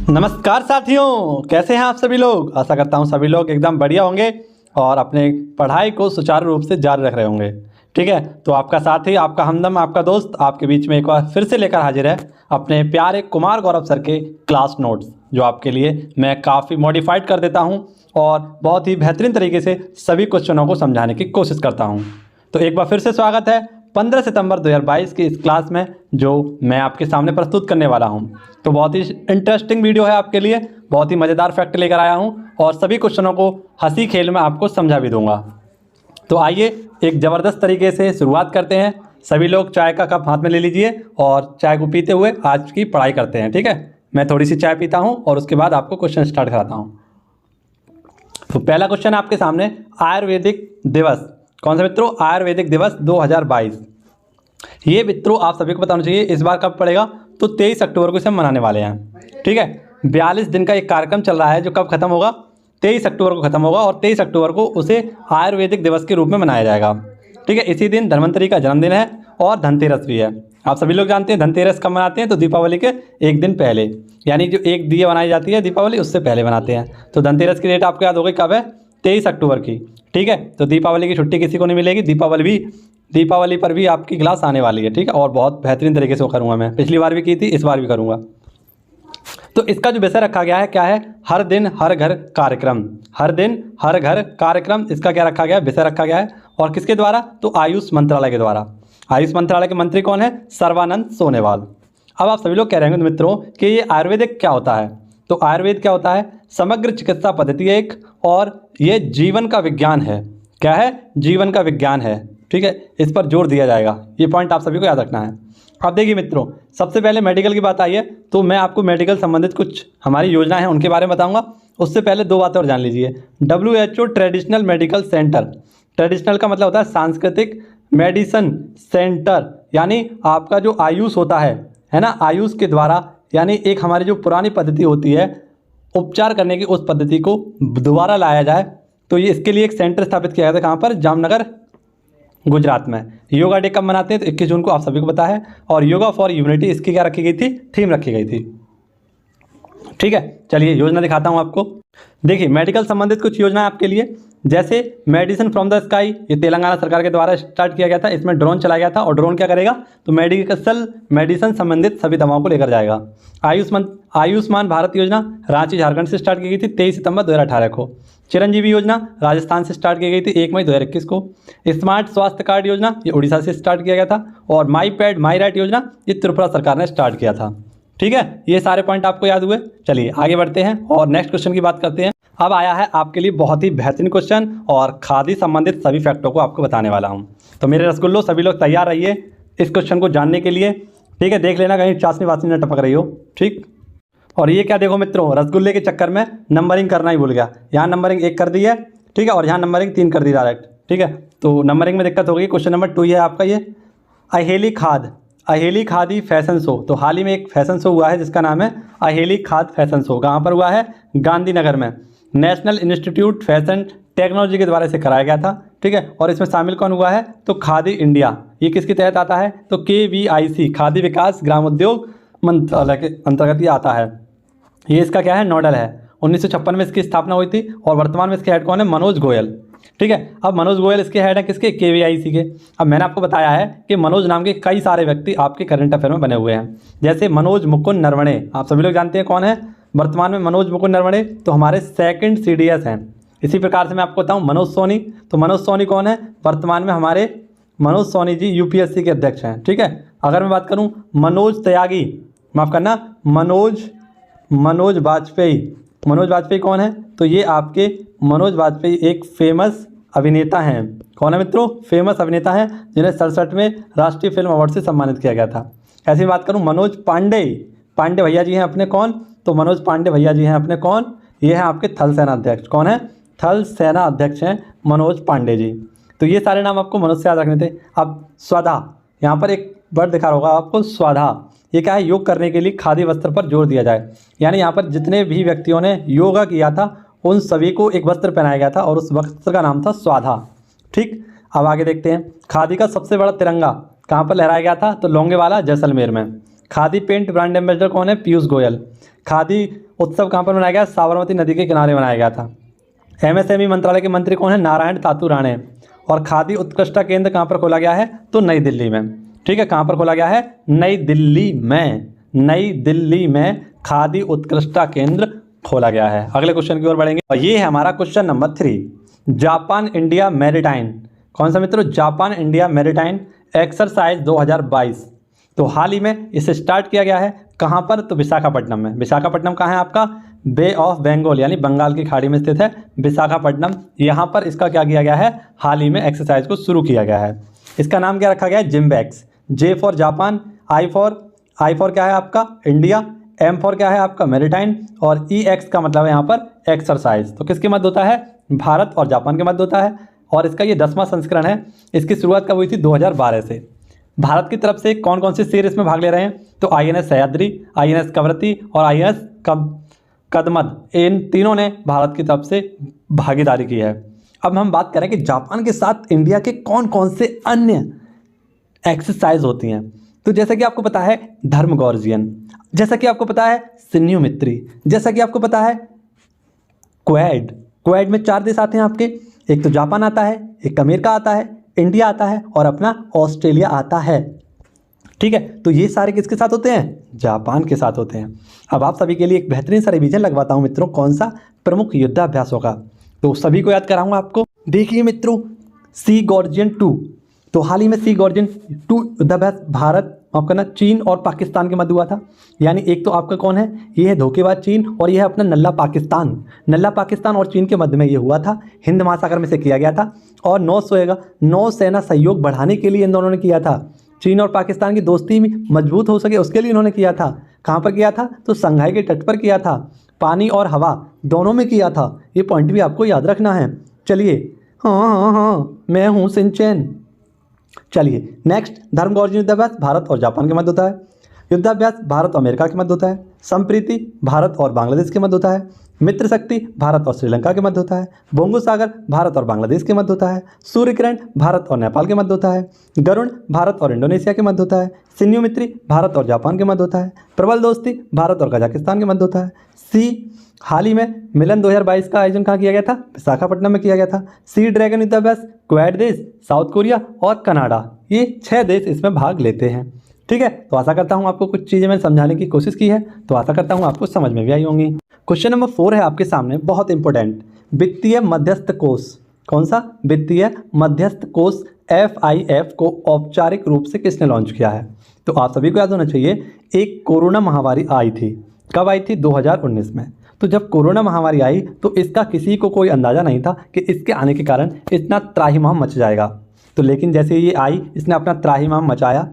नमस्कार साथियों, कैसे हैं आप सभी लोग। आशा करता हूं सभी लोग एकदम बढ़िया होंगे और अपने पढ़ाई को सुचारू रूप से जारी रख रहे होंगे। ठीक है, तो आपका साथी, आपका हमदम, आपका दोस्त आपके बीच में एक बार फिर से लेकर हाजिर है अपने प्यारे कुमार गौरव सर के क्लास नोट्स, जो आपके लिए मैं काफ़ी मॉडिफाइड कर देता हूं और बहुत ही बेहतरीन तरीके से सभी क्वेश्चनों को समझाने की कोशिश करता हूं। तो एक बार फिर से स्वागत है 15 सितंबर 2022 की इस क्लास में, जो मैं आपके सामने प्रस्तुत करने वाला हूं। तो बहुत ही इंटरेस्टिंग वीडियो है आपके लिए, बहुत ही मज़ेदार फैक्ट लेकर आया हूं और सभी क्वेश्चनों को हंसी खेल में आपको समझा भी दूंगा। तो आइए एक ज़बरदस्त तरीके से शुरुआत करते हैं। सभी लोग चाय का कप हाथ में ले लीजिए और चाय को पीते हुए आज की पढ़ाई करते हैं। ठीक है, मैं थोड़ी सी चाय पीता हूँ और उसके बाद आपको क्वेश्चन स्टार्ट कराता हूँ। तो पहला क्वेश्चन आपके सामने, आयुर्वेदिक दिवस कौन सा मित्रों? आयुर्वेदिक दिवस 2022। ये मित्रों आप सभी को बताना चाहिए इस बार कब पड़ेगा, तो 23 अक्टूबर को इसे मनाने वाले हैं। ठीक है, 42 दिन का एक कार्यक्रम चल रहा है जो कब खत्म होगा? 23 अक्टूबर को खत्म होगा और 23 अक्टूबर को उसे आयुर्वेदिक दिवस के रूप में मनाया जाएगा। ठीक है, इसी दिन धन्वंतरि का जन्मदिन है और धनतेरस भी है। आप सभी लोग जानते हैं धनतेरस कब मनाते हैं? तो दीपावली के एक दिन पहले, यानी जो एक दिया बनाई जाती है दीपावली, उससे पहले बनाते हैं। तो धनतेरस की डेट आपको याद होगी कब है? 23 अक्टूबर की। ठीक है, तो दीपावली की छुट्टी किसी को नहीं मिलेगी। दीपावली पर भी आपकी क्लास आने वाली है। ठीक है, और बहुत बेहतरीन तरीके से वो करूँगा मैं, पिछली बार भी की थी, इस बार भी करूँगा। तो इसका जो विषय रखा गया है क्या है? हर दिन हर घर कार्यक्रम। हर दिन हर घर कार्यक्रम, इसका क्या रखा गया है? विषय रखा गया है। और किसके द्वारा? तो आयुष मंत्रालय के द्वारा। आयुष मंत्रालय के मंत्री कौन है? सर्बानंद सोनोवाल। अब आप सभी लोग कह रहे होंगे मित्रों कि ये आयुर्वेदिक क्या होता है? तो आयुर्वेद क्या होता है? समग्र चिकित्सा पद्धति एक, और ये जीवन का विज्ञान है। क्या है? जीवन का विज्ञान है। ठीक है, इस पर जोर दिया जाएगा। ये पॉइंट आप सभी को याद रखना है। अब देखिए मित्रों, सबसे पहले मेडिकल की बात आई है, तो मैं आपको मेडिकल संबंधित कुछ हमारी योजना है उनके बारे में बताऊंगा। उससे पहले दो बातें और जान लीजिए। WHO traditional medical centre, traditional का मतलब होता है सांस्कृतिक मेडिसिन सेंटर, यानी आपका जो आयुष होता है ना, आयुष के द्वारा, यानी एक हमारी जो पुरानी पद्धति होती है उपचार करने की, उस पद्धति को दोबारा लाया जाए। तो ये इसके लिए एक सेंटर स्थापित किया गया था। कहाँ पर? जामनगर, गुजरात में। योगा डे कब मनाते हैं? तो 21 जून को, आप सभी को पता है। और योगा फॉर यूनिटी इसकी क्या रखी गई थी? थीम रखी गई थी। ठीक है, चलिए योजना दिखाता हूँ आपको। देखिए, मेडिकल संबंधित कुछ योजना है आपके लिए, जैसे मेडिसिन फ्रॉम द स्काई, ये तेलंगाना सरकार के द्वारा स्टार्ट किया गया था। इसमें ड्रोन चलाया गया था और ड्रोन क्या करेगा? तो मेडिसिन संबंधित सभी दवाओं को लेकर जाएगा। आयुष्मान भारत योजना रांची झारखंड से स्टार्ट की गई थी 23 सितंबर 2018 को। चिरंजीवी योजना राजस्थान से स्टार्ट की गई थी 1 मई 2021 को। स्मार्ट स्वास्थ्य कार्ड योजना ये उड़ीसा से स्टार्ट किया गया था। और माई पैड माई राइट योजना ये त्रिपुरा सरकार ने स्टार्ट किया था। ठीक है, ये सारे पॉइंट आपको याद हुए। चलिए आगे बढ़ते हैं और नेक्स्ट क्वेश्चन की बात करते हैं। अब आया है आपके लिए बहुत ही बेहतरीन क्वेश्चन और खादी संबंधित सभी फैक्टों को आपको बताने वाला हूँ। तो मेरे रसगुल्लो सभी लोग तैयार रहिए इस क्वेश्चन को जानने के लिए। ठीक है, देख लेना कहीं चाशनी वाशनी न टपक रही हो। ठीक, और ये क्या देखो मित्रों, रसगुल्ले के चक्कर में नंबरिंग करना ही भूल गया। यहाँ नंबरिंग 1 कर दी है। ठीक है, और यहाँ नंबरिंग 3 कर दी डायरेक्ट। ठीक है, तो नंबरिंग में दिक्कत होगी। क्वेश्चन नंबर 2 है आपका ये, अहेली खादी फैशन शो। तो हाल ही में एक फैशन शो हुआ है जिसका नाम है अहेली खाद फैशन शो। कहाँ पर हुआ है? गांधीनगर में। नेशनल इंस्टीट्यूट फैशन टेक्नोलॉजी के द्वारा इसे कराया गया था। ठीक है, और इसमें शामिल कौन हुआ है? तो खादी इंडिया। ये किसके तहत आता है? तो KVIC, खादी विकास ग्रामोद्योग मंत्रालय के अंतर्गत ये आता है। ये इसका क्या है? नोडल है। 1956 में इसकी स्थापना हुई थी और वर्तमान में इसके हेड कौन है? मनोज गोयल। ठीक है, अब मनोज गोयल इसके हेड है किसके? KVIC के। अब मैंने आपको बताया है कि मनोज नाम के कई सारे व्यक्ति आपके करंट अफेयर में बने हुए हैं, जैसे मनोज मुकुंद नरवणे। आप सभी लोग जानते हैं कौन है वर्तमान में मनोज मुकुंद नरवणे? तो हमारे 2nd CDS हैं। इसी प्रकार से मैं आपको बताऊँ मनोज सोनी। तो मनोज सोनी कौन है? वर्तमान में हमारे मनोज सोनी जी UPSC के अध्यक्ष हैं। ठीक है, अगर मैं बात करूँ मनोज त्यागी, माफ़ करना, मनोज वाजपेयी कौन है? तो ये आपके मनोज वाजपेयी एक फेमस अभिनेता हैं। कौन है मित्रों? फेमस अभिनेता हैं जिन्हें 67 में राष्ट्रीय फिल्म अवार्ड से सम्मानित किया गया था। ऐसी बात करूं मनोज पांडे भैया जी हैं अपने कौन? तो मनोज पांडे भैया जी हैं अपने कौन? ये हैं आपके थल सेना अध्यक्ष। कौन है? थल सेना अध्यक्ष हैं मनोज पांडे जी। तो ये सारे नाम आपको मनोज से याद रखने थे। अब स्वाधा, यहाँ पर एक वर्ड दिखा होगा आपको, स्वाधा। ये क्या है? योग करने के लिए खादी वस्त्र पर जोर दिया जाए। यानी यहाँ पर जितने भी व्यक्तियों ने योगा किया था उन सभी को एक वस्त्र पहनाया गया था और उस वस्त्र का नाम था स्वाधा। ठीक, अब आगे देखते हैं। खादी का सबसे बड़ा तिरंगा कहाँ पर लहराया गया था? तो लोंगेवाला जैसलमेर में। खादी पेंट ब्रांड एम्बेसडर कौन है? पीयूष गोयल। खादी उत्सव कहाँ पर मनाया गया? साबरमती नदी के किनारे मनाया गया था। एमएसएमई मंत्रालय के मंत्री कौन है? नारायण तातू राणे। और खादी उत्कृष्टता केंद्र कहाँ पर खोला गया है? तो नई दिल्ली में। ठीक है, कहाँ पर खोला गया है? नई दिल्ली में। नई दिल्ली में खादी उत्कृष्टता केंद्र खोला गया है। अगले क्वेश्चन की ओर बढ़ेंगे और ये है हमारा question number 3, Japan India maritime. कौन सा मित्रों? Japan India maritime exercise 2022। तो हाल ही में इसे स्टार्ट किया गया है। कहाँ पर? तो विशाखापट्टनम में। विशाखापट्टनम कहाँ है आपका? बे ऑफ बंगाल यानी बंगाल की खाड़ी में स्थित है विशाखापट्टनम। यहाँ पर इसका क्या किया गया है? हाल ही में एक्सरसाइज को शुरू किया गया है। इसका नाम क्या रखा गया है? जिम्बैक्स। J for Japan, I for क्या है आपका? इंडिया, एम फॉर क्या है आपका? मैरीटाइम, और ई एक्स का मतलब है यहाँ पर एक्सरसाइज। तो किसके मध्य होता है? भारत और जापान के मध्य होता है। और इसका ये 10वां संस्करण है। इसकी शुरुआत कब हुई थी? 2012 से। भारत की तरफ से कौन कौन से शेर इसमें भाग ले रहे हैं? तो आईएनएस सह्याद्री, आईएनएस कवरत्ती और आईएनएस कदमत, इन तीनों ने भारत की तरफ से भागीदारी की है। अब हम बात करें कि जापान के साथ इंडिया के कौन कौन से अन्य एक्सरसाइज होती हैं। तो जैसा कि आपको पता है धर्मगोर्जियन, जैसा कि आपको पता है सिन्यू मित्री, जैसा कि आपको पता है क्वेड में 4 देश आते हैं आपके। एक तो जापान आता है, एक अमेरिका आता है, इंडिया आता है और अपना ऑस्ट्रेलिया आता है। ठीक है, तो ये सारे किसके साथ होते हैं? जापान के साथ होते हैं। अब आप सभी के लिए एक बेहतरीन सा रिवीजन लगवाता हूँ मित्रों, कौन सा? प्रमुख युद्धाभ्यासों का। तो सभी को याद कराऊंगा आपको। देखिए मित्रों, सी गॉर्जियन 2, तो हाल ही में सी गॉर्जियन 2 युद्धाभ्यास भारत आपका ना चीन और पाकिस्तान के मध्य हुआ था। यानी एक तो आपका कौन है? ये है धोखेबाज चीन और ये है अपना नल्ला पाकिस्तान। नल्ला पाकिस्तान और चीन के मध्य में ये हुआ था। हिंद महासागर में से किया गया था और नौसेना सहयोग बढ़ाने के लिए इन दोनों ने किया था। चीन और पाकिस्तान की दोस्ती मजबूत हो सके उसके लिए इन्होंने किया था। कहाँ पर किया था? तो संघाई के तट पर किया था। पानी और हवा दोनों में किया था। ये पॉइंट भी आपको याद रखना है। चलिए, हाँ, मैं हूँ सिंचैन। चलिए नेक्स्ट, धर्मगोर्जियन युद्धाभ्यास भारत और जापान के मध्य होता है। युद्धाभ्यास भारत और अमेरिका के मध्य होता है। संप्रीति भारत और बांग्लादेश के मध्य होता है। मित्र शक्ति भारत और श्रीलंका के मध्य होता है। बोंगो सागर भारत और बांग्लादेश के मध्य होता है। सूर्य किरण भारत और नेपाल के मध्य होता है। गरुण भारत और इंडोनेशिया के मध्य होता है। सिन्यू मित्री भारत और जापान के मध्य होता है। प्रबल दोस्ती भारत और कजाकिस्तान के मध्य होता है। सी हाल ही में मिलन 2022 का आयोजन कहाँ किया गया था? विशाखापट्टनम में किया गया था। सी ड्रैगन युद्धाभ्यास क्वेड देश, साउथ कोरिया और कनाडा, ये 6 देश इसमें भाग लेते हैं। ठीक है, तो आशा करता हूँ आपको कुछ चीज़ें मैंने समझाने की कोशिश की है, तो आशा करता हूँ आपको समझ में भी आई होंगी। क्वेश्चन नंबर 4 है आपके सामने, बहुत इंपॉर्टेंट। वित्तीय मध्यस्थ कोष। कौन सा? वित्तीय मध्यस्थ कोष FIF को औपचारिक रूप से किसने लॉन्च किया है? तो आप सभी को याद होना चाहिए, एक कोरोना महामारी आई थी। कब आई थी? 2019 में। तो जब कोरोना महामारी आई तो इसका किसी को कोई अंदाज़ा नहीं था कि इसके आने के कारण इतना त्राहिमाम मच जाएगा। तो लेकिन जैसे ये आई, इसने अपना त्राहिमाम मचाया।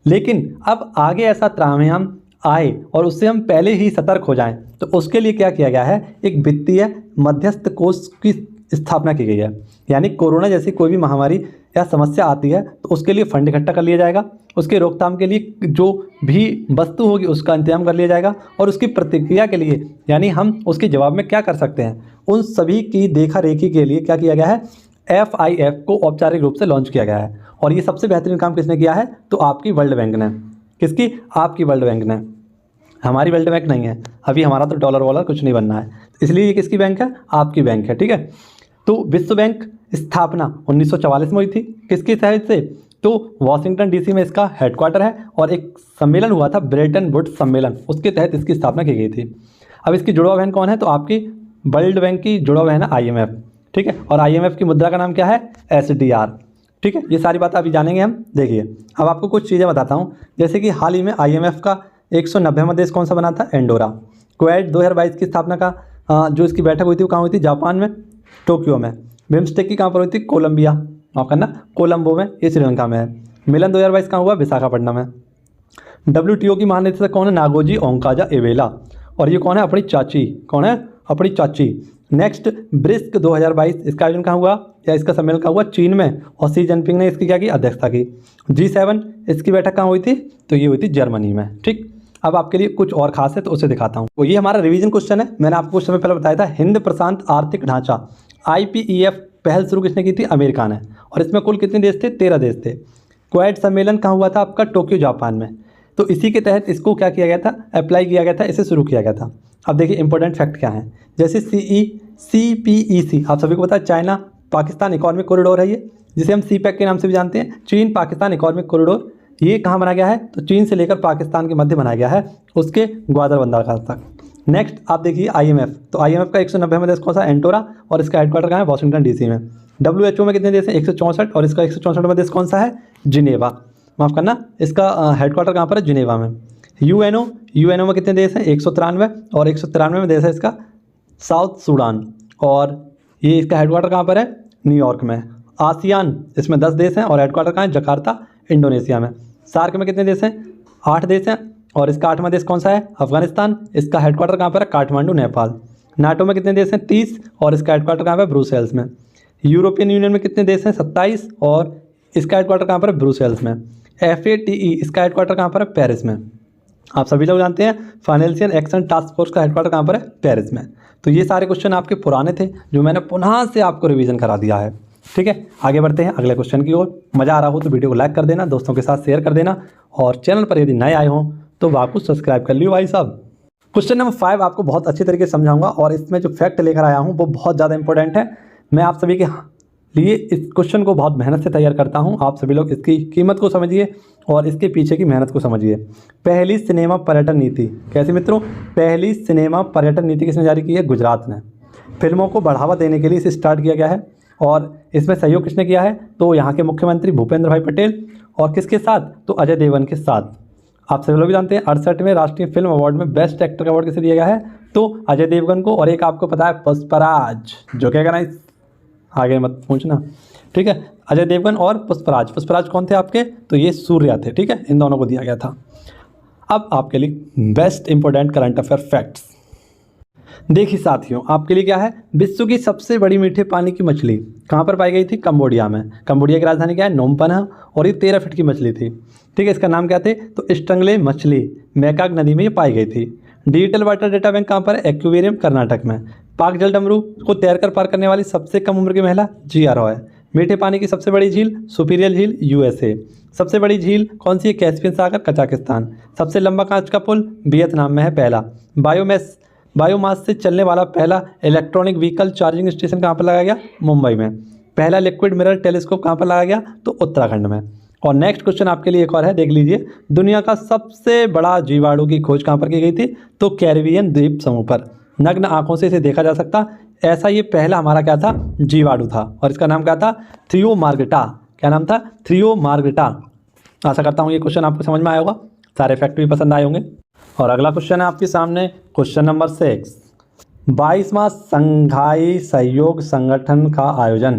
लेकिन अब आगे ऐसा त्राहिमाम आए और उससे हम पहले ही सतर्क हो जाएं, तो उसके लिए क्या किया गया है? एक वित्तीय मध्यस्थ कोष की स्थापना की गई है। यानी कोरोना जैसी कोई भी महामारी या समस्या आती है तो उसके लिए फंड इकट्ठा कर लिया जाएगा, उसके रोकथाम के लिए जो भी वस्तु होगी उसका इंतजाम कर लिया जाएगा, और उसकी प्रतिक्रिया के लिए यानी हम उसके जवाब में क्या कर सकते हैं, उन सभी की देखा रेखी के लिए क्या किया गया है? FIF को औपचारिक रूप से लॉन्च किया गया है। और ये सबसे बेहतरीन काम किसने किया है? तो आपकी वर्ल्ड बैंक ने। किसकी? आपकी वर्ल्ड बैंक ने। हमारी वर्ल्ड बैंक नहीं है, अभी हमारा तो डॉलर वॉलर कुछ नहीं बनना है, इसलिए ये किसकी बैंक है? आपकी बैंक है। ठीक है, तो विश्व बैंक स्थापना 1944 में हुई थी। किसकी तहत से? तो वाशिंगटन DC में इसका हेडक्वार्टर है और एक सम्मेलन हुआ था ब्रेटन वुड्स सम्मेलन, उसके तहत इसकी स्थापना की गई थी। अब इसकी जुड़वा बहन कौन है? तो आपकी वर्ल्ड बैंक की जुड़वा बहन है IMF। ठीक है, और IMF की मुद्रा का नाम क्या है? SDR। ठीक है, ये सारी बातें अभी जानेंगे हम। देखिए, अब आपको कुछ चीज़ें बताता हूँ, जैसे कि हाल ही में IMF का 190वां देश कौन सा बना था? एंडोरा। क्वेड 2022 की स्थापना का जो इसकी बैठक हुई थी वो कहाँ हुई थी? जापान में, टोक्यो में। बिम्स्टेक की कहाँ पर हुई थी? कोलंबिया, माफ करना, कोलंबो में, ये श्रीलंका में है। मिलन 2022 कहाँ हुआ? विशाखापट्टनम में। WTO की महानिदेशक कौन है? नागोजी ओंकाजा एवेला, और ये कौन है? अपनी चाची। कौन है? अपनी चाची। नेक्स्ट, ब्रिस्क 2022, इसका आयोजन कहाँ हुआ या इसका सम्मेलन कहाँ हुआ? चीन में, और सी जिनपिंग ने इसकी क्या की? अध्यक्षता की। G7 इसकी बैठक कहाँ हुई थी? तो ये हुई थी जर्मनी में। ठीक, अब आपके लिए कुछ और खास है तो उसे दिखाता हूँ। तो ये हमारा रिवीजन क्वेश्चन है, मैंने आपको कुछ समय पहले बताया था। हिंद प्रशांत आर्थिक ढांचा IPEF पहल शुरू किसने की थी? अमेरिका ने। और इसमें कुल कितने देश थे? 13 देश थे। क्वाड सम्मेलन कहाँ हुआ था आपका? टोक्यो जापान में। तो इसी के तहत इसको क्या किया गया था? अप्लाई किया गया था, इसे शुरू किया गया था। अब देखिए इंपॉर्टेंट फैक्ट क्या है। जैसे CPEC आप सभी को पता है, चाइना पाकिस्तान इकोनॉमिक कॉरिडोर है ये, जिसे हम CPEC के नाम से भी जानते हैं, चीन पाकिस्तान इकोनॉमिक कॉरिडोर। ये कहाँ बनाया गया है? तो चीन से लेकर पाकिस्तान के मध्य बनाया गया है, उसके ग्वादर बंदरगाह तक। नेक्स्ट आप देखिए IMF। तो IMF का 190वां देश कौन सा? एंटोरा, और इसका हेडक्वार्टर कहाँ है? वाशिंगटन DC में। WHO में कितने देश हैं? 164, और इसका 164वां देश कौन सा है? जिनेवा। माफ़ करना, इसका हेडक्वार्टर कहाँ पर है? जिनेवा में। UNO में कितने देश हैं? 193, और 193 में देश है इसका साउथ सूडान, और ये इसका हेडक्वार्टर कहाँ पर है? न्यूयॉर्क में। आसियान, इसमें 10 देश हैं, और हेडक्वार्टर कहाँ है? जकार्ता, इंडोनेशिया में। सार्क में कितने देश हैं? 8 देश हैं, और इसका 8वां देश कौन सा है? अफगानिस्तान। इसका हेडक्वार्टर कहाँ पर है? काठमांडू, नेपाल। नाटो में कितने देश हैं? 30, और इसका हेडक्वार्टर कहाँ पर है? ब्रुसेल्स में। यूरोपियन यूनियन में कितने देश हैं? 27, और इसका हेडक्वार्टर कहाँ पर है? ब्रुसेल्स में। FATE, इसका हेडक्वार्टर कहाँ पर है? पेरिस में। आप सभी लोग जानते हैं फाइनेंशियल एक्शन टास्क फोर्स का हेडक्वार्टर कहाँ पर है? पेरिस में। तो ये सारे क्वेश्चन आपके पुराने थे, जो मैंने पुनः से आपको रिवीजन करा दिया है। ठीक है, आगे बढ़ते हैं अगले क्वेश्चन की ओर। मज़ा आ रहा हो तो वीडियो को लाइक कर देना, दोस्तों के साथ शेयर कर देना, और चैनल पर यदि नए आए हों तो आपको सब्सक्राइब कर लियो भाई साहब। क्वेश्चन नंबर 5 आपको बहुत अच्छी तरीके से समझाऊंगा, और इसमें जो फैक्ट लेकर आया हूँ वो बहुत ज़्यादा इंपॉर्टेंट है। मैं आप सभी के लिए इस क्वेश्चन को बहुत मेहनत से तैयार करता हूँ। आप सभी लोग इसकी कीमत को समझिए और इसके पीछे की मेहनत को समझिए। पहली सिनेमा पर्यटन नीति कैसी मित्रों? पहली सिनेमा पर्यटन नीति किसने जारी की है? गुजरात ने। फिल्मों को बढ़ावा देने के लिए इसे स्टार्ट किया गया है, और इसमें सहयोग किसने किया है? तो यहाँ के मुख्यमंत्री भूपेंद्र भाई पटेल, और किसके साथ? तो अजय देवगन के साथ। आप सभी लोग जानते हैं 68वें राष्ट्रीय फिल्म अवार्ड में बेस्ट एक्टर का अवार्ड किसे दिया गया है? तो अजय देवगन को। और एक आपको पता है पुष्पराज, जो क्या कहना, आगे मत पूछना, ठीक है। अजय देवगन और पुष्पराज कौन थे आपके? तो ये सूर्या थे, ठीक है। इन दोनों को दिया गया था। अब आपके लिए best important current affair facts. देखिए साथियों, आपके लिए क्या है? विश्व की सबसे बड़ी मीठे पानी की मछली कहाँ पर पाई गई थी? कंबोडिया में। कंबोडिया की राजधानी क्या है? नोम है, और ये 13 फीट की मछली थी, ठीक है। इसका नाम क्या थे? तो स्टंगले मछली मैकाक नदी में ये पाई गई थी। डिजिटल वाटर डेटा बैंक कहाँ पर है? एक्वेरियम, कर्नाटक में। पाक जल डमरू को तैरकर पार करने वाली सबसे कम उम्र की महिला? जिया रॉय। मीठे पानी की सबसे बड़ी झील? सुपीरियर झील, USA। सबसे बड़ी झील कौन सी है? कैस्पियन सागर, कजाकिस्तान। सबसे लंबा कांच का पुल? वियतनाम में है पहला। बायोमास से चलने वाला पहला इलेक्ट्रॉनिक व्हीकल चार्जिंग स्टेशन कहाँ पर लगाया गया? मुंबई में। पहला लिक्विड मिरर टेलीस्कोप कहाँ पर लगाया गया? तो उत्तराखंड में। और नेक्स्ट क्वेश्चन आपके लिए एक और है, देख लीजिए। दुनिया का सबसे बड़ा जीवाणु की खोज कहाँ पर की गई थी? तो कैरिबियन द्वीप समूह पर। नग्न आंखों से इसे देखा जा सकता, ऐसा ये पहला हमारा क्या था? जीवाणु था, और इसका नाम क्या था? थ्रियोमार्गटा। क्या नाम था? थ्रियोमार्गटा। आशा करता हूँ ये क्वेश्चन आपको समझ में आया होगा, सारे फैक्ट भी पसंद आए होंगे। और अगला क्वेश्चन है आपके सामने, क्वेश्चन नंबर 6। 22वां संघाई सहयोग संगठन का आयोजन।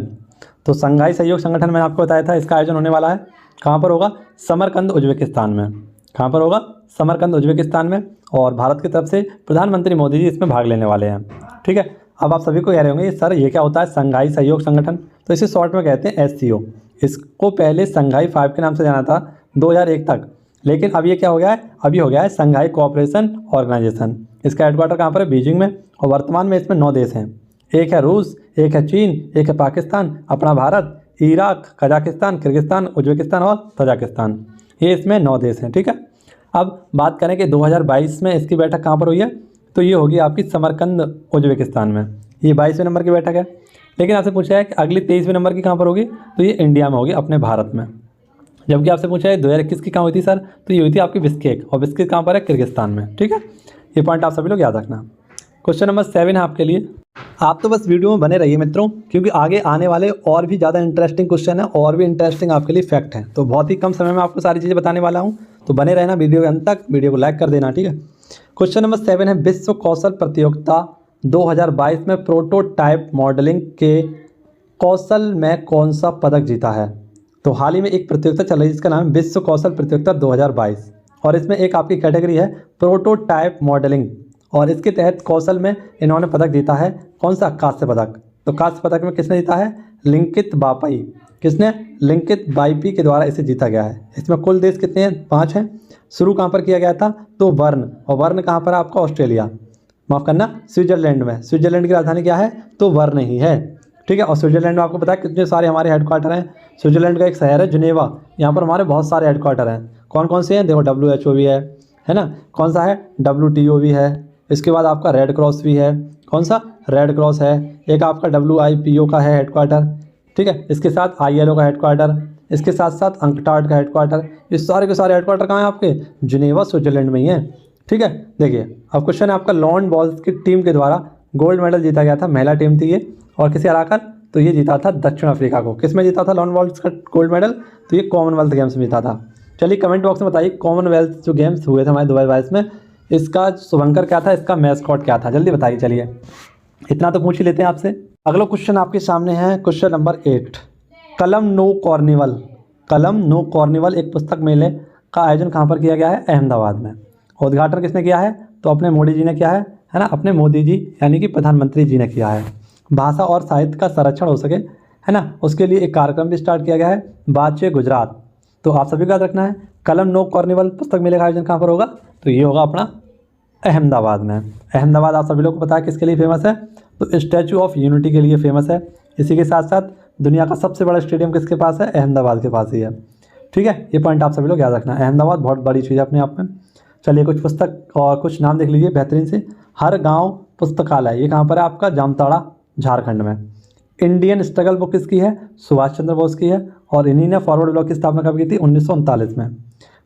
तो संघाई सहयोग संगठन मैंने आपको बताया था, इसका आयोजन होने वाला है कहाँ पर होगा? समरकंद, उज्बेकिस्तान में। कहाँ पर होगा? समरकंद, उज्बेकिस्तान में। और भारत की तरफ से प्रधानमंत्री मोदी जी इसमें भाग लेने वाले हैं, ठीक है। अब आप सभी को कह रहे होंगे सर ये क्या होता है संघाई सहयोग संगठन? तो इसे शॉर्ट में कहते हैं SCO। इसको पहले संघाई 5 के नाम से जाना था 2001 तक, लेकिन अब ये क्या हो गया है? अभी हो गया है संघाई कोऑपरेशन ऑर्गेनाइजेशन। इसका हेडक्वार्टर कहाँ पर है? बीजिंग में। और वर्तमान में इसमें 9 देश हैं। एक है रूस, एक है चीन, एक है पाकिस्तान, अपना Bharat, Iraq, Kazakhstan, Kyrgyzstan, Uzbekistan और तजाकिस्तान। ये इसमें 9 देश हैं, ठीक है। अब बात करें कि 2022 में इसकी बैठक कहाँ पर हुई है? तो ये होगी आपकी समरकंद, उज्बेकिस्तान में। ये 22वें नंबर की बैठक है। लेकिन आपसे पूछा है कि अगली 23वें नंबर की कहाँ पर होगी? तो ये इंडिया में होगी, अपने भारत में। जबकि आपसे पूछा है 2021 की कहाँ हुई थी सर? तो ये हुई थी आपकी बिस्केक, और बिस्केक कहाँ पर है? किर्गिस्तान में, ठीक है। ये पॉइंट आप सभी लोग याद रखना। क्वेश्चन नंबर 7 है आपके लिए। आप तो बस वीडियो में बने रहिए मित्रों, क्योंकि आगे आने वाले और भी ज़्यादा इंटरेस्टिंग क्वेश्चन है, और भी इंटरेस्टिंग आपके लिए फैक्ट हैं। तो बहुत ही कम समय में आपको सारी चीज़ें बताने वाला हूँ, तो बने रहना वीडियो के अंत तक। वीडियो को लाइक कर देना, ठीक है। क्वेश्चन नंबर 7 है, विश्व कौशल प्रतियोगिता 2022 में प्रोटोटाइप मॉडलिंग के कौशल में कौन सा पदक जीता है? तो हाल ही में एक प्रतियोगिता चल रही है जिसका नाम है विश्व कौशल प्रतियोगिता 2022, और इसमें एक आपकी कैटेगरी है प्रोटोटाइप मॉडलिंग, और इसके तहत कौशल में इन्होंने पदक जीता है। कौन सा? कांस्य पदक। तो कांस्य पदक में किसने जीता है? लिंकित बापाई। किसने? लिंकित बाईपी के द्वारा इसे जीता गया है। इसमें कुल देश कितने हैं? 5 हैं। शुरू कहाँ पर किया गया था? तो बर्न, और बर्न कहाँ पर है आपका? ऑस्ट्रेलिया, माफ़ करना, स्विट्जरलैंड में। स्विट्जरलैंड की राजधानी क्या है? तो बर्न ही है। ठीक है। और स्विट्जरलैंड में आपको पता है कितने सारे हमारे हेडक्वार्टर हैं। स्विट्जरलैंड का एक शहर है जिनेवा, यहाँ पर हमारे बहुत सारे हेडक्वार्टर हैं। कौन कौन से हैं देखो, WHO भी है ना, कौन सा है, WTO भी है, इसके बाद आपका रेड क्रॉस भी है, कौन सा, रेड क्रॉस है, एक आपका WIPO का है हेडक्वार्टर, ठीक है, इसके साथ ILO का हेडक्वार्टर, इसके साथ साथ अंकटाड का हेडक्वार्टर। ये सारे के सारे हेडक्वार्टर कहाँ हैं आपके, जिनेवा स्विट्जरलैंड में ही है। ठीक है, देखिए अब क्वेश्चन है आपका, लॉन बॉल्स की टीम के द्वारा गोल्ड मेडल जीता गया था, महिला टीम थी ये, और किसे हराकर, तो ये जीता था दक्षिण अफ्रीका को। किस में जीता था लॉन बॉल्स का गोल्ड मेडल, तो ये कॉमनवेल्थ गेम्स में जीता था। चलिए कमेंट बॉक्स में बताइए कॉमनवेल्थ जो गेम्स हुए थे हमारे 2022 में, इसका शुभंकर क्या था, इसका मैस्कॉट क्या था, जल्दी बताइए। चलिए इतना तो पूछ ही लेते हैं आपसे। अगला क्वेश्चन आपके सामने है क्वेश्चन नंबर 8, कलम नो कॉर्निवल। कलम नो कॉर्निवल एक पुस्तक मेले का आयोजन कहाँ पर किया गया है, अहमदाबाद में। उद्घाटन किसने किया है, तो अपने मोदी जी ने किया है ना, अपने मोदी जी यानी कि प्रधानमंत्री जी ने किया है। भाषा और साहित्य का संरक्षण हो सके, है ना, उसके लिए एक कार्यक्रम भी स्टार्ट किया गया है, बातचीत गुजरात। तो आप सभी को याद रखना है, कलम नो कॉर्निवल पुस्तक मेले का आयोजन कहाँ पर होगा, तो ये होगा अपना अहमदाबाद में। अहमदाबाद आप सभी लोग को पता है किसके लिए फेमस है, तो स्टैचू ऑफ यूनिटी के लिए फेमस है। इसी के साथ साथ दुनिया का सबसे बड़ा स्टेडियम किसके पास है, अहमदाबाद के पास ही है। ठीक है, ये पॉइंट आप सभी लोग याद रखना। अहमदाबाद बहुत बड़ी चीज़ है अपने आप में। चलिए कुछ पुस्तक और कुछ नाम देख लीजिए बेहतरीन से। हर गांव पुस्तकालय, ये कहाँ पर है आपका, जामताड़ा झारखंड में। इंडियन स्ट्रगल बुक किसकी है, सुभाष चंद्र बोस की है, और इन्हीं ने फॉरवर्ड ब्लॉक की स्थापना कब की थी, 1939 में।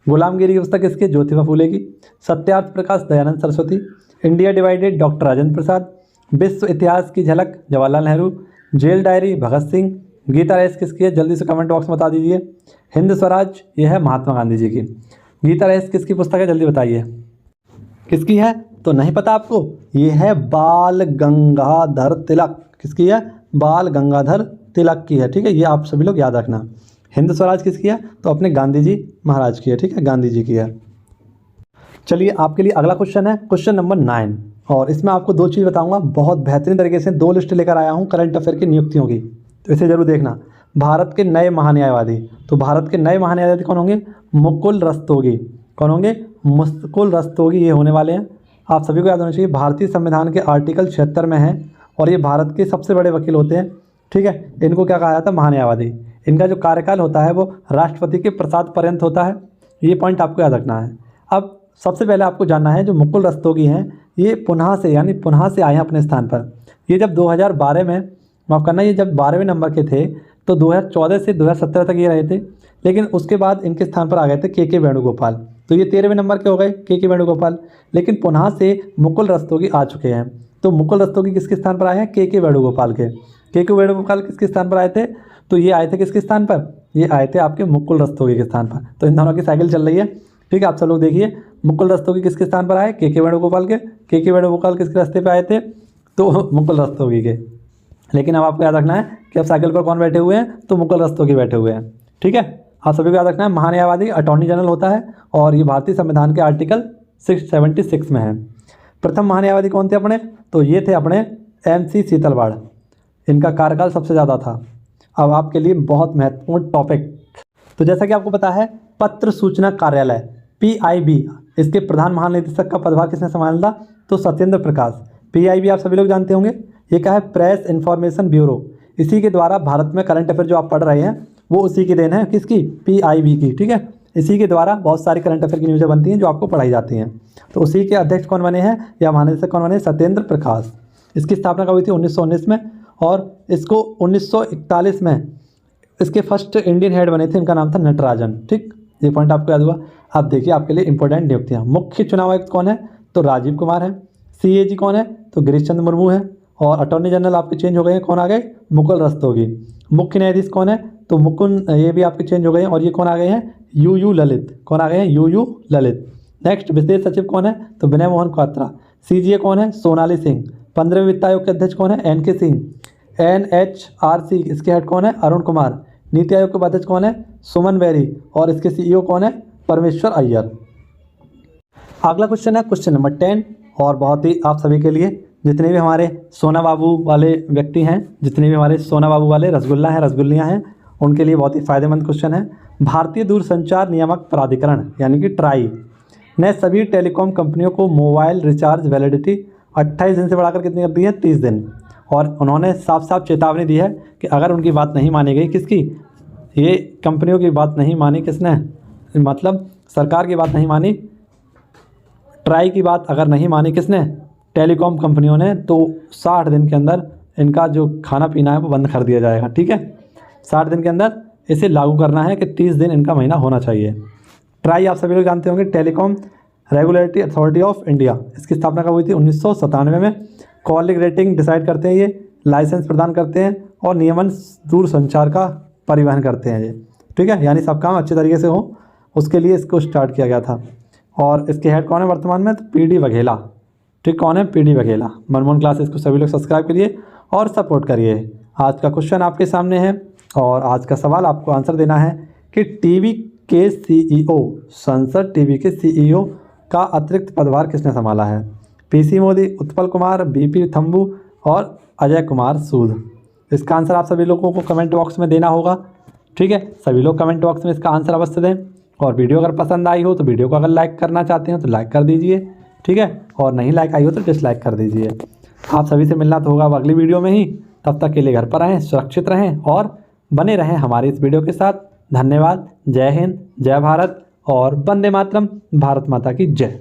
गुलामगिरी की पुस्तक किसकी, ज्योतिबा फूले की। Satyarth Prakash, Dayanand Saraswati. India divided, doctor Rajendra Prasad. विश्व इतिहास की झलक, जवाहरलाल नेहरू। Jail diary, Bhagat Singh. गीता रेस किसकी है, जल्दी से कमेंट बॉक्स में बता दीजिए। हिंद स्वराज, यह है महात्मा गांधी जी की। गीता रेस किसकी पुस्तक है, जल्दी बताइए किसकी है, तो नहीं पता आपको, ये है बाल गंगाधर तिलक। किसकी है, बाल गंगाधर तिलक की है। ठीक है, ये आप सभी लोग याद रखना। हिंद स्वराज किसकी है, तो अपने गांधी जी महाराज की है। ठीक है, गांधी जी की है। चलिए आपके लिए अगला क्वेश्चन है क्वेश्चन नंबर 9, और इसमें आपको दो चीज़ बताऊंगा। बहुत बेहतरीन तरीके से 2 लिस्ट लेकर आया हूं करंट अफेयर की नियुक्तियों की, तो इसे जरूर देखना। भारत के नए महान्यायवादी, तो भारत के नए महान्यायवादी कौन होंगे, मुकुल रस्तोगी। कौन होंगे, मुकुल रस्तोगी ये होने वाले हैं। आप सभी को याद होना चाहिए, भारतीय संविधान के आर्टिकल 76 में है, और ये भारत के सबसे बड़े वकील होते हैं। ठीक है, इनको क्या कहा जाता है, महान्यायवादी। इनका जो कार्यकाल होता है वो राष्ट्रपति के प्रसाद पर्यंत होता है। ये पॉइंट आपको याद रखना है। अब सबसे पहले आपको जानना है, जो मुकुल रस्तोगी हैं ये पुनः से आए हैं अपने स्थान पर। ये जब 2012 में, माफ़ करना, ये जब 12वें नंबर के थे, तो 2014 से 2017 तक ये रहे थे, लेकिन उसके बाद इनके स्थान पर आ गए थे के वेणुगोपाल। तो ये 13वें नंबर के हो गए के वेणुगोपाल, लेकिन पुनः से मुकुल रस्तोगी आ चुके हैं। तो मुकुल रस्तोगी किसके स्थान पर आए हैं, के वेणुगोपाल के वेणुगोपाल किसके स्थान पर आए थे, तो ये आए थे किसके स्थान पर, ये आए थे आपके मुकुल रस्तोगी के स्थान पर। तो इन दोनों की साइकिल चल रही है। ठीक है, आप सब लोग देखिए, मुकुल रस्तोगी किसके स्थान पर आए, के वेणुगोपाल के वेणुगोपाल किसके रास्ते पे आए थे, तो मुकुल रस्तोगी के। लेकिन अब आपको याद रखना है कि अब साइकिल पर कौन बैठे हुए हैं, तो मुकुल रस्तोगी बैठे हुए हैं। ठीक है, आप सभी को याद रखना है, महान्यायवादी अटॉर्नी जनरल होता है, और ये भारतीय संविधान के आर्टिकल 676 में है। प्रथम महान्यायवादी कौन थे अपने, तो ये थे अपने MC सीतलवाड़। इनका कार्यकाल सबसे ज़्यादा था। अब आपके लिए बहुत महत्वपूर्ण टॉपिक, तो जैसा कि आपको पता है, पत्र सूचना कार्यालय PIB, इसके प्रधान महानिदेशक का पदभार किसने संभाला, तो सत्येंद्र प्रकाश। PIB आप सभी लोग जानते होंगे, ये क्या है, प्रेस इन्फॉर्मेशन ब्यूरो। इसी के द्वारा भारत में करंट अफेयर जो आप पढ़ रहे हैं वो उसी की देन है, किसकी, PIB की। ठीक है, इसी के द्वारा बहुत सारी करंट अफेयर की न्यूज़ें बनती हैं जो आपको पढ़ाई जाती हैं। तो उसी के अध्यक्ष कौन बने हैं, या महानिदेशक कौन बने, सत्येंद्र प्रकाश। इसकी स्थापना कब हुई थी, 1919 में, और इसको 1941 में इसके फर्स्ट इंडियन हेड बने थे, इनका नाम था नटराजन। ठीक, ये पॉइंट आपको याद हुआ। आप देखिए आपके लिए इंपॉर्टेंट नियुक्तियाँ। मुख्य चुनाव आयुक्त कौन है, तो राजीव कुमार है। CAG कौन है, तो गिरीश चंद्र मुर्मू है। और अटॉर्नी जनरल आपके चेंज हो गए हैं, कौन आ गए, मुकुल रस्तोगी। मुख्य न्यायाधीश कौन है, तो मुकुंद, ये भी आपके चेंज हो गए हैं, और ये कौन आ गए हैं, UU ललित। कौन आ गए हैं, UU ललित। नेक्स्ट विशेष सचिव कौन है, तो विनय मोहन क्वात्रा। CGA कौन है, सोनाली सिंह। 15वें वित्त आयोग के अध्यक्ष कौन है, NK सिंह। NHRC इसके हेड कौन है, अरुण कुमार। नीति आयोग के उपाध्यक्ष कौन है, सुमन बेरी। और इसके CEO कौन है, परमेश्वर अय्यर। अगला क्वेश्चन है क्वेश्चन नंबर 10, और बहुत ही आप सभी के लिए, जितने भी हमारे सोना बाबू वाले व्यक्ति हैं, जितने भी हमारे सोना बाबू वाले रसगुल्ला हैं, रसगुल्लियाँ हैं, उनके लिए बहुत ही फायदेमंद क्वेश्चन है। भारतीय दूरसंचार नियामक प्राधिकरण यानी कि ट्राई ने सभी टेलीकॉम कंपनियों को मोबाइल रिचार्ज वैलिडिटी 28 दिन से बढ़ाकर कितनी कर दी है, 30 दिन। और उन्होंने साफ साफ चेतावनी दी है कि अगर उनकी बात नहीं मानी गई, किसकी, ये कंपनियों की बात नहीं मानी किसने, मतलब सरकार की बात नहीं मानी, ट्राई की बात अगर नहीं मानी किसने, टेलीकॉम कंपनियों ने, तो 60 दिन के अंदर इनका जो खाना पीना है वो बंद कर दिया जाएगा। ठीक है, 60 दिन के अंदर इसे लागू करना है कि 30 दिन इनका महीना होना चाहिए। ट्राई आप सभी लोग जानते होंगे, telecom regulatory authority of India, इसकी स्थापना कब हुई थी, 1997 में। कॉलिंग रेटिंग डिसाइड करते हैं ये, लाइसेंस प्रदान करते हैं और नियमन दूरसंचार का परिवहन करते हैं ये। ठीक है, यानी सब काम अच्छे तरीके से हो उसके लिए इसको स्टार्ट किया गया था। और इसके हेड कौन है वर्तमान में, तो पीडी वघेला। ठीक, कौन है, पीडी वघेला। मनमोहन क्लासेस को सभी लोग सब्सक्राइब करिए और सपोर्ट करिए। आज का क्वेश्चन आपके सामने है और आज का सवाल आपको आंसर देना है कि टीवी के सीईओ, संसद टीवी के सीईओ का अतिरिक्त पदभार किसने संभाला है, पीसी मोदी, उत्पल कुमार, बीपी थम्बू और अजय कुमार सूद। इसका आंसर आप सभी लोगों को कमेंट बॉक्स में देना होगा। ठीक है, सभी लोग कमेंट बॉक्स में इसका आंसर अवश्य दें। और वीडियो अगर पसंद आई हो तो वीडियो को अगर लाइक करना चाहते हो तो लाइक कर दीजिए। ठीक है, और नहीं लाइक आई हो तो डिसलाइक कर दीजिए। आप सभी से मिलना तो होगा अगली वीडियो में ही। तब तक के लिए घर पर रहें, सुरक्षित रहें और बने रहें हमारी इस वीडियो के साथ। धन्यवाद। जय हिंद, जय भारत और वंदे मातरम। भारत माता की जय।